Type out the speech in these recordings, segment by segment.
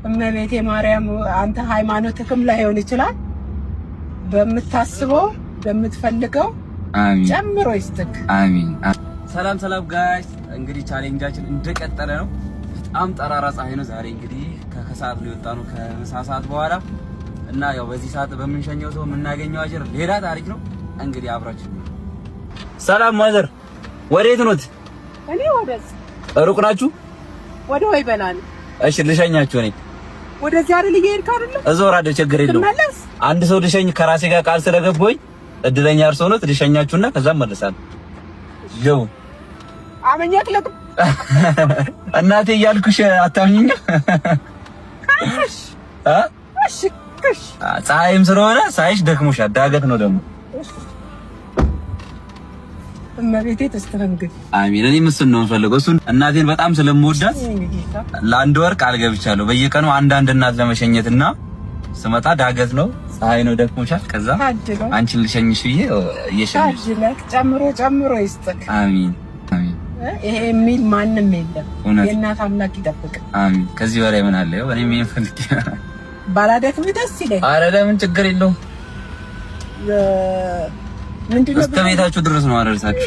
እመቤቴ ማርያም አንተ ሃይማኖትክም ላይሆን ይችላል በምታስበው በምትፈልገው ጨምሮ ይስጥክ። አሜን። ሰላም ጋይስ፣ እንግዲህ ቻሌንጃችን እንደቀጠለ ነው። በጣም ጠራራ ፀሐይ ነው ዛሬ። እንግዲህ ከሰዓት ሊወጣ ነው ከምሳ ሰዓት በኋላ እና ያው በዚህ ሰዓት በምንሸኘው ሰው የምናገኘው አጀር ሌላ ታሪክ ነው። እንግዲህ አብራችሁ። ሰላም ማዘር፣ ወዴት ኖት? እኔ ወደዚህ። ሩቅ ናችሁ? ወደ ወይበላል። እሺ ልሸኛችሁ። እኔ ወደዚህ አይደል እየሄድክ አይደል? እዞራለሁ፣ ችግር የለውም። አንድ ሰው ልሸኝ ከራሴ ጋር ቃል ስለገባሁኝ እድለኛ እርሶ ነው። ልሸኛችሁና ከዛ እመለሳለሁ። ገቡ አመኛክ ለቁ እናቴ እያልኩሽ አታምኚኝ? እሺ ፀሐይም ስለሆነ ሳይሽ ደክሞሻል። ዳገት ነው ደግሞ። እመቤቴ ተስተንግድ። አሜን። እኔም እሱን ነው የምፈልገው። እሱን እናቴን በጣም ስለምወዳት ለአንድ ወር ቃል ገብቻለሁ። በየቀኑ አንዳንድ እናት ለመሸኘትና ስመጣ ዳገት ነው፣ ፀሐይ ነው፣ ደክሞሻል። ከዛ አንቺን ልሸኝሽ ብዬ እየሸኝሽ ጨምሮ ይስጥክ። አሜን። ይሄ የሚል ማንም የለም። የእናት አምላክ ይጠብቅ። አሜን። ከዚህ በላይ ምን አለ? ያው እኔም ይሄን ፈልጌ ባላደክም ደስ ይለኝ። ኧረ ለምን ችግር የለውም። ምንድነው እስከ ቤታችሁ ድረስ ነው አደረሳችሁ።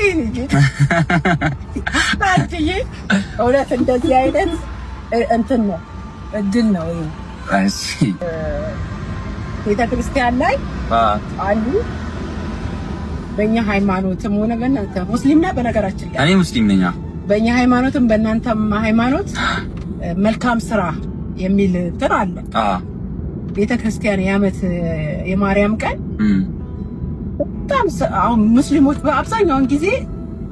ታዲያ እውነት እንደዚህ አይነት እንትን ነው እድል ነው። እሺ ቤተክርስቲያን ላይ አሉ። በእኛ ሃይማኖትም ሆነ በእናንተ ሙስሊም ነህ? በነገራችን ላይ እኔ ሙስሊም ነኝ። በእኛ ሃይማኖትም በእናንተም ሃይማኖት መልካም ስራ የሚል እንትን አለ። ቤተክርስቲያን የዓመት የማርያም ቀን በጣም አሁን ሙስሊሞች በአብዛኛውን ጊዜ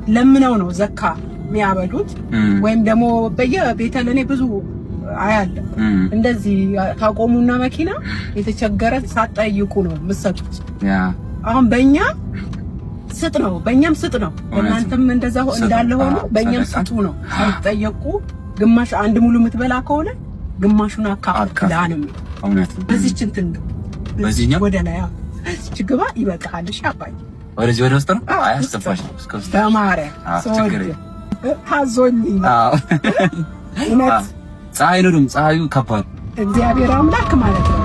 ለምነው ነው ዘካ የሚያበሉት፣ ወይም ደግሞ በየቤተለኔ ብዙ አያለ እንደዚህ ታቆሙና መኪና የተቸገረ ሳትጠይቁ ነው የምትሰጡት። አሁን በእኛ ስጥ ነው፣ በእኛም ስጥ ነው፣ እናንተም እንደዛ እንዳለ ሆኖ በእኛም ስጡ ነው። ሳትጠየቁ ግማሽ አንድ ሙሉ የምትበላ ከሆነ ግማሹን አካፍላ ነው። እውነት በዚህች እንትን በዚህኛው ወደ ላይ ችግባ ይበቃል። እሺ አባዬ፣ ወደዚህ ወደ ውስጥ ነው አያስጠፋሽ እስከ ውስጥ ተማረ ሶሪ ታዞልኝ። እውነት ፀሐይ ነው ደግሞ ፀሐዩ ከባድ። እግዚአብሔር አምላክ ማለት ነው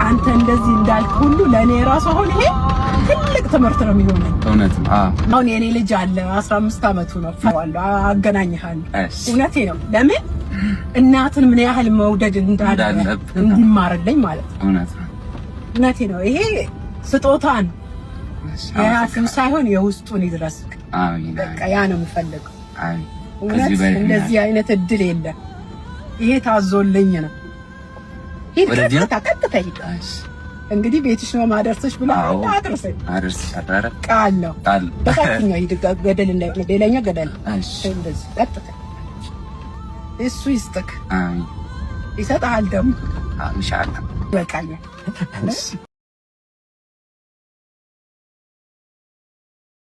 አንተ እንደዚህ እንዳልክ ሁሉ ለኔ ራሱ አሁን ይሄ ትልቅ ትምህርት ነው የሚሆነው። እውነት አሁን የኔ ልጅ አለ 15 አመቱ ነው። አገናኝሃለሁ። እውነቴ ነው። ለምን እናትን ምን ያህል መውደድ እንዳለ እንዲማርልኝ ማለት ነው። እውነቴ ነው። ይሄ ስጦታን የያዝም ሳይሆን የውስጡን ይድረስ። አሜን። በቃ ያ ነው የምፈልገው። አሜን። እንደዚህ አይነት እድል የለም። ይሄ ታዞልኝ ነው። ይሄ ታቀጥተኝ እንግዲህ ቤትሽ ነው ማደርስሽ ብላ አድርሰኝ አደረ ቃል ነው ቃል በቃኝ። ይድጋ ገደል ላይ ሌላኛ ገደል እንደዚህ ቀጥተኝ እሱ ይስጥክ። አሜን። ይሰጣል ደግሞ ኢንሻአላህ። በቃኝ።